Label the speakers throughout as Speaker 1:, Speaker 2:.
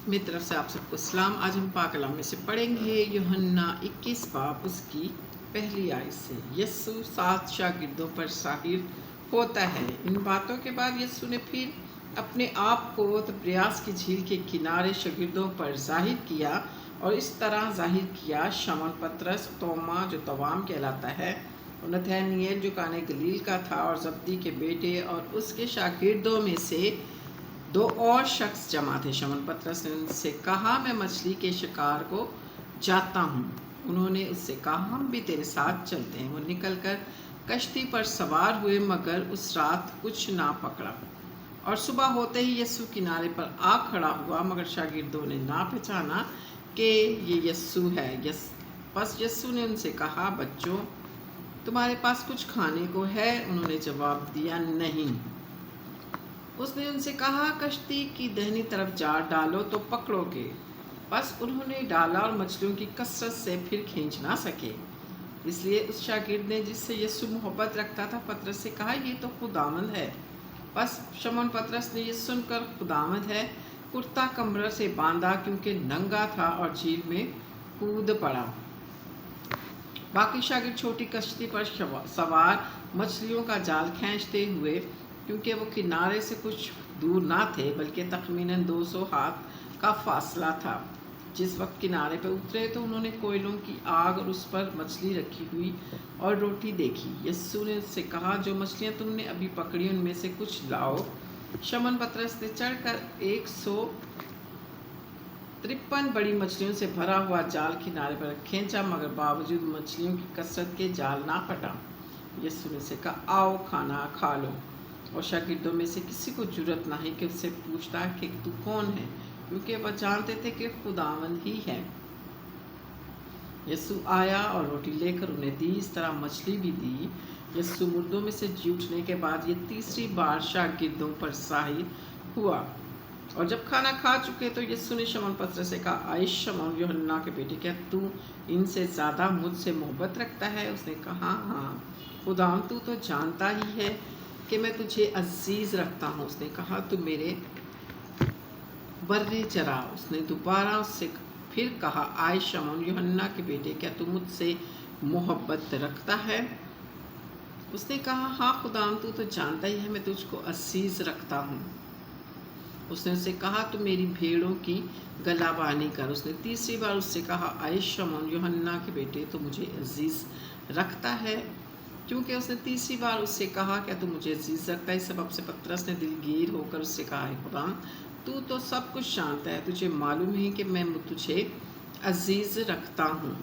Speaker 1: मेरी तरफ से आप सबको सलाम। आज हम पाक कलाम में से पढ़ेंगे यूहन्ना 21 बाब उसकी पहली आयत से। यस्सु 7 शागिर्दों पर ज़ाहिर होता है। इन बातों के बाद यस्सु ने फिर अपने आप को तब्रियास की झील के किनारे शागिर्दों पर ज़ाहिर किया और इस तरह ज़ाहिर किया शमौन पतरस, तोमा जो तवाम कहलाता है, और नथानिएल जो काने गलील का था, और जब्दी के बेटे और उसके शागिर्दों में से 2 और शख्स जमा थे। शमौन पतरस ने उनसे कहा, मैं मछली के शिकार को जाता हूँ। उन्होंने उससे कहा, हम भी तेरे साथ चलते हैं। वो निकलकर कश्ती पर सवार हुए, मगर उस रात कुछ ना पकड़ा। और सुबह होते ही यस्सु किनारे पर आ खड़ा हुआ, मगर शागिर्दों ने ना पहचाना कि ये यस्सु है। बस यस्सु ने उनसे कहा, बच्चों, तुम्हारे पास कुछ खाने को है? उन्होंने जवाब दिया, नहीं। उसने उनसे कहा, कश्ती की दाहिनी तरफ जाल डालो तो पकड़ोगे। बस उन्होंने डाला और मछलियों की कसरत से फिर खींच ना सके। इसलिए उस शागिर्द ने जिससे यस्सु मोहब्बत रखता था पतरस से कहा, ये तो खुदावंद है। बस शमौन पतरस ने ये सुनकर खुदावंद है कुर्ता कमर से बांधा, क्योंकि नंगा था, और झील में कूद पड़ा। बाकी शागिर्द छोटी कश्ती पर सवार मछलियों का जाल खींचते हुए, क्योंकि वो किनारे से कुछ दूर ना थे, बल्कि तखमीनन 200 हाथ का फासला था। जिस वक्त किनारे पर उतरे तो उन्होंने कोयलों की आग और उस पर मछली रखी हुई और रोटी देखी। यस्सु ने उससे कहा, जो मछलियाँ तुमने अभी पकड़ी उनमें से कुछ लाओ। शमौन पतरस ने चढ़कर 153 बड़ी मछलियों से भरा हुआ जाल किनारे पर खींचा, मगर बावजूद मछलियों की कसरत के जाल ना फटा। यस्सु ने से कहा, आओ खाना खा लो। और शागिर्दों में से किसी को जुर्रत नहीं कि उससे पूछता कि तू कौन है, क्योंकि वह जानते थे कि खुदावंद ही है। यस्सु आया और रोटी लेकर उन्हें दी, इस तरह मछली भी दी। यस्सु मुर्दों में से जी उठने के बाद ये तीसरी बार शागिर्दों पर ज़ाहिर हुआ। और जब खाना खा चुके तो यस्सु ने शमौन पतरस से कहा, आए शमौन यूहन्ना के बेटे, क्या तू इनसे ज़्यादा मुझसे मोहब्बत रखता है? उसने कहा, हाँ खुदावंद, तू तो जानता ही है कि मैं तुझे अजीज़ रखता हूँ। उसने कहा, तू मेरे बर्रे चरा। उसने दोबारा उससे फिर कहा, आए शमौन यूहन्ना के बेटे, क्या तू मुझसे मोहब्बत रखता है? उसने कहा, हाँ खुदावंद, तू तो जानता ही है मैं तुझको अजीज़ रखता हूँ। उसने उससे कहा, तू मेरी भेड़ों की गलाबानी कर। उसने तीसरी बार उससे कहा, आए शमौन यूहन्ना के बेटे, तो मुझे अजीज़ रखता है। क्योंकि उसने तीसरी बार उससे कहा, क्या तू मुझे अजीज़ रखता है? इस सबब से पतरस ने दिलगीर होकर उससे कहा, है खुदा, तू तो सब कुछ जानता है, तुझे मालूम है कि मैं तुझे अजीज़ रखता हूँ।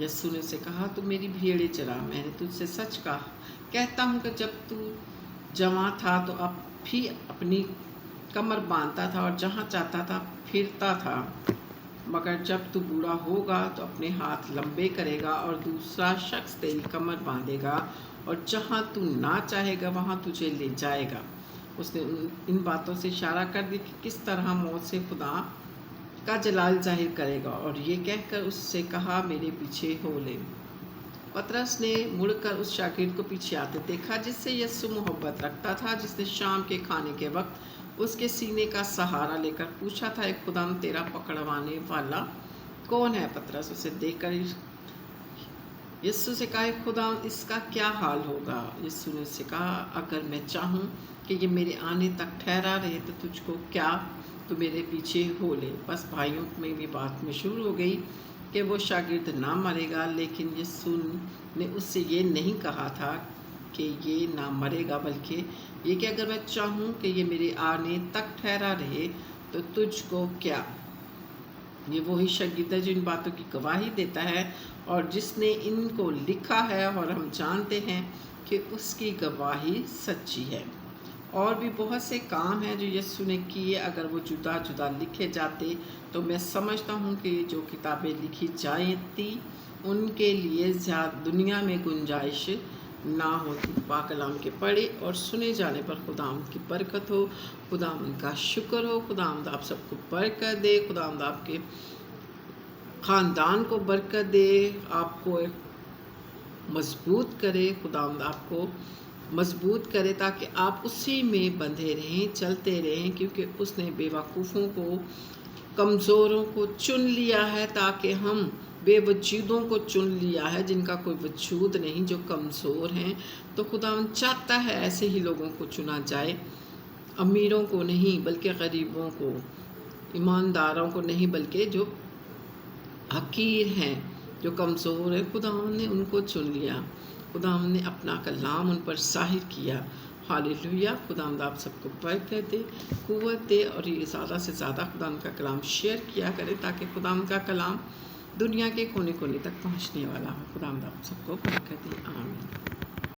Speaker 1: यस्सु ने उसे कहा, तू मेरी भेड़ें चरा। मैंने तुझसे सच कहता हूँ कि जब तू जवां था तो अब भी अपनी कमर बांधता था और जहाँ चाहता था फिरता था, मगर जब तू बूढ़ा होगा तो अपने हाथ लंबे करेगा और दूसरा शख्स तेरी कमर बांधेगा और जहाँ तू ना चाहेगा वहाँ तुझे ले जाएगा। उसने इन बातों से इशारा कर दी कि किस तरह मौत से खुदा का जलाल जाहिर करेगा, और ये कहकर उससे कहा, मेरे पीछे हो ले। पतरस ने मुड़कर उस शागिर्द को पीछे आते देखा जिससे यस्सु मोहब्बत रखता था, जिसने शाम के खाने के वक्त उसके सीने का सहारा लेकर पूछा था, एक खुदाम तेरा पकड़वाने वाला कौन है? पतरस उसे देखकर यस्सु से कहा, खुदाम इसका क्या हाल होगा? यस्सु ने उससे कहा, अगर मैं चाहूँ कि ये मेरे आने तक ठहरा रहे तो तुझको क्या, तू मेरे पीछे हो ले। बस भाइयों में भी बात मशहूर हो गई कि वो शागिर्द ना मरेगा, लेकिन यस्सु ने उससे ये नहीं कहा था कि ये ना मरेगा, बल्कि ये कि अगर मैं चाहूँ कि ये मेरे आने तक ठहरा रहे तो तुझको क्या। ये वही शागिर्द है जो इन बातों की गवाही देता है और जिसने इनको लिखा है, और हम जानते हैं कि उसकी गवाही सच्ची है। और भी बहुत से काम हैं जो यस्सु ने किए, अगर वो जुदा जुदा लिखे जाते तो मैं समझता हूँ कि जो किताबें लिखी जाती उनके लिए ज़्यादा दुनिया में गुंजाइश ना होती। पाक कलाम के पढ़े और सुने जाने पर खुदावंद की बरकत हो, खुदावंद का शुक्र हो, खुदावंद आप सबको बरकत दे, खुदावंद आपके ख़ानदान को बरकत दे, आपको मजबूत करे, खुदावंद आपको मजबूत करे ताकि आप उसी में बंधे रहें, चलते रहें, क्योंकि उसने बेवकूफ़ों को कमज़ोरों को चुन लिया है ताकि हम, बेवजूदों को चुन लिया है जिनका कोई वजूद नहीं, जो कमज़ोर हैं। तो खुदावंद चाहता है ऐसे ही लोगों को चुना जाए, अमीरों को नहीं बल्कि गरीबों को, ईमानदारों को नहीं बल्कि जो हकीर हैं, जो कमज़ोर हैं, खुदावंद ने उनको चुन लिया। खुदावंद ने अपना कलाम उन पर ज़ाहिर किया। हालेलुया। खुदावंद आप सबको बरकत दे, क़ुव्वत दे, और ये ज़्यादा से ज़्यादा खुदावंद का कलाम शेयर किया करें ताकि खुदावंद का कलाम दुनिया के कोने कोने तक पहुंचने वाला हो। खुदावंद आप सबको बरकत दे। आमीन।